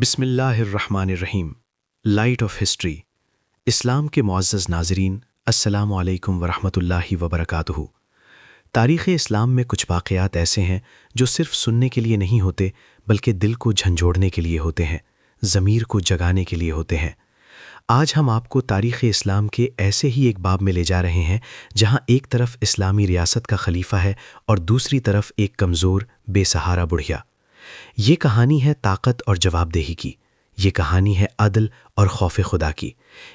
بسم اللہ الرحمن الرحیم۔ Light of history. اسلام کے معزز ناظرین، السلام علیکم ورحمۃ اللہ وبرکاتہ۔ تاریخ اسلام میں کچھ واقعات ایسے ہیں جو صرف سننے کے لیے نہیں ہوتے بلکہ دل کو جھنجھوڑنے کے لیے ہوتے ہیں، ضمیر کو جگانے کے لیے ہوتے ہیں۔ آج ہم آپ کو تاریخ اسلام کے ایسے ہی ایک باب میں لے جا رہے ہیں جہاں ایک طرف اسلامی ریاست کا خلیفہ ہے اور دوسری طرف ایک کمزور بے سہارا بڑھیا۔ یہ کہانی ہے طاقت اور جواب دہی کی، یہ کہانی ہے عدل اور خوف خدا کی،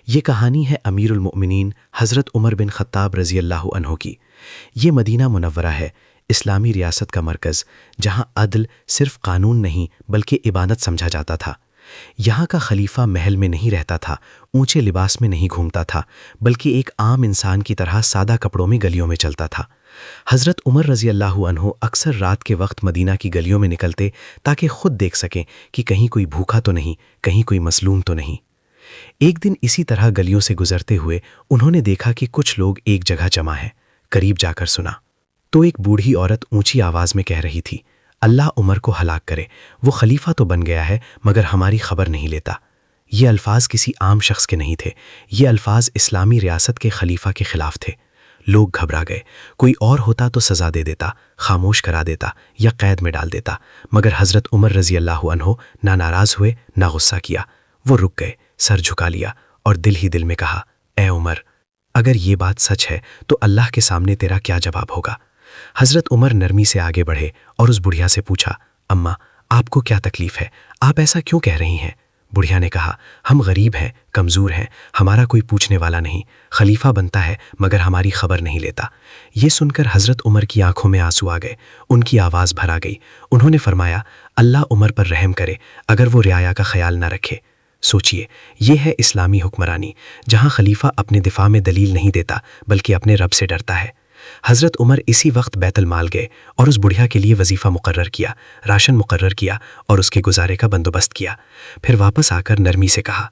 یہ کہانی ہے امیر المؤمنین حضرت عمر بن خطاب رضی اللہ عنہ کی۔ یہ مدینہ منورہ ہے، اسلامی ریاست کا مرکز، جہاں عدل صرف قانون نہیں بلکہ عبادت سمجھا جاتا تھا۔ یہاں کا خلیفہ محل میں نہیں رہتا تھا، اونچے لباس میں نہیں گھومتا تھا، بلکہ ایک عام انسان کی طرح سادہ کپڑوں میں گلیوں میں چلتا تھا۔ حضرت عمر رضی اللہ عنہ اکثر رات کے وقت مدینہ کی گلیوں میں نکلتے تاکہ خود دیکھ سکیں کہ کہیں کوئی بھوکا تو نہیں، کہیں کوئی مظلوم تو نہیں۔ ایک دن اسی طرح گلیوں سے گزرتے ہوئے انہوں نے دیکھا کہ کچھ لوگ ایک جگہ جمع ہیں۔ قریب جا کر سنا تو ایک بوڑھی عورت اونچی آواز میں کہہ رہی تھی، اللہ عمر کو ہلاک کرے، وہ خلیفہ تو بن گیا ہے مگر ہماری خبر نہیں لیتا۔ یہ الفاظ کسی عام شخص کے نہیں تھے، یہ الفاظ اسلامی ریاست کے خلیفہ کے خلاف تھے۔ لوگ گھبرا گئے، کوئی اور ہوتا تو سزا دے دیتا، خاموش کرا دیتا یا قید میں ڈال دیتا، مگر حضرت عمر رضی اللہ عنہ نہ ناراض ہوئے نہ غصہ کیا۔ وہ رک گئے، سر جھکا لیا اور دل ہی دل میں کہا، اے عمر، اگر یہ بات سچ ہے تو اللہ کے سامنے تیرا کیا جواب ہوگا؟ حضرت عمر نرمی سے آگے بڑھے اور اس بڑھیا سے پوچھا، اماں، آپ کو کیا تکلیف ہے؟ آپ ایسا کیوں کہہ رہی ہیں؟ بڑھیا نے کہا، ہم غریب ہیں، کمزور ہیں، ہمارا کوئی پوچھنے والا نہیں، خلیفہ بنتا ہے مگر ہماری خبر نہیں لیتا۔ یہ سن کر حضرت عمر کی آنکھوں میں آنسو آ گئے، ان کی آواز بھر آ گئی۔ انہوں نے فرمایا، اللہ عمر پر رحم کرے اگر وہ رعایا کا خیال نہ رکھے۔ سوچئے، یہ ہے اسلامی حکمرانی، جہاں خلیفہ اپنے دفاع میں دلیل نہیں دیتا بلکہ اپنے رب سے ڈرتا ہے۔ حضرت عمر اسی وقت بیت المال گئے اور اس بڑھیا کے لیے وظیفہ مقرر کیا، راشن مقرر کیا اور اس کے گزارے کا بندوبست کیا۔ پھر واپس آ کر نرمی سے کہا،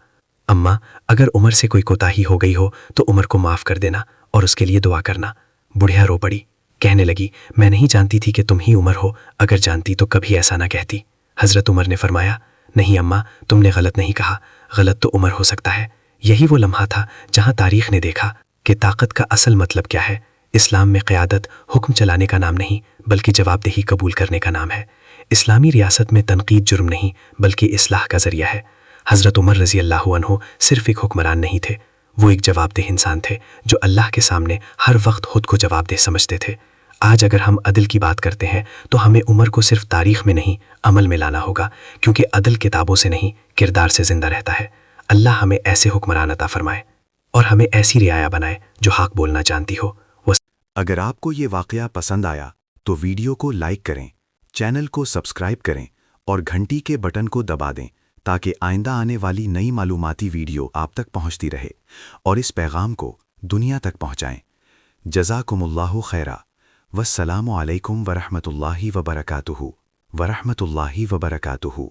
اماں، اگر عمر سے کوئی کوتاہی ہو گئی ہو تو عمر کو معاف کر دینا اور اس کے لیے دعا کرنا۔ بڑھیا رو پڑی، کہنے لگی، میں نہیں جانتی تھی کہ تم ہی عمر ہو، اگر جانتی تو کبھی ایسا نہ کہتی۔ حضرت عمر نے فرمایا، نہیں اماں، تم نے غلط نہیں کہا، غلط تو عمر ہو سکتا ہے۔ یہی وہ لمحہ تھا جہاں تاریخ نے دیکھا کہ طاقت کا اصل مطلب کیا ہے۔ اسلام میں قیادت حکم چلانے کا نام نہیں بلکہ جواب دہی قبول کرنے کا نام ہے۔ اسلامی ریاست میں تنقید جرم نہیں بلکہ اصلاح کا ذریعہ ہے۔ حضرت عمر رضی اللہ عنہ صرف ایک حکمران نہیں تھے، وہ ایک جواب دہ انسان تھے جو اللہ کے سامنے ہر وقت خود کو جواب دہ سمجھتے تھے۔ آج اگر ہم عدل کی بات کرتے ہیں تو ہمیں عمر کو صرف تاریخ میں نہیں عمل میں لانا ہوگا، کیونکہ عدل کتابوں سے نہیں کردار سے زندہ رہتا ہے۔ اللہ ہمیں ایسے حکمران عطا فرمائے اور ہمیں ایسی رعایا بنائے جو حق بولنا جانتی ہو۔ اگر آپ کو یہ واقعہ پسند آیا تو ویڈیو کو لائک کریں، چینل کو سبسکرائب کریں اور گھنٹی کے بٹن کو دبا دیں تاکہ آئندہ آنے والی نئی معلوماتی ویڈیو آپ تک پہنچتی رہے، اور اس پیغام کو دنیا تک پہنچائیں۔ جزاکم اللہ خیرا، والسلام علیکم ورحمۃ اللہ وبرکاتہ۔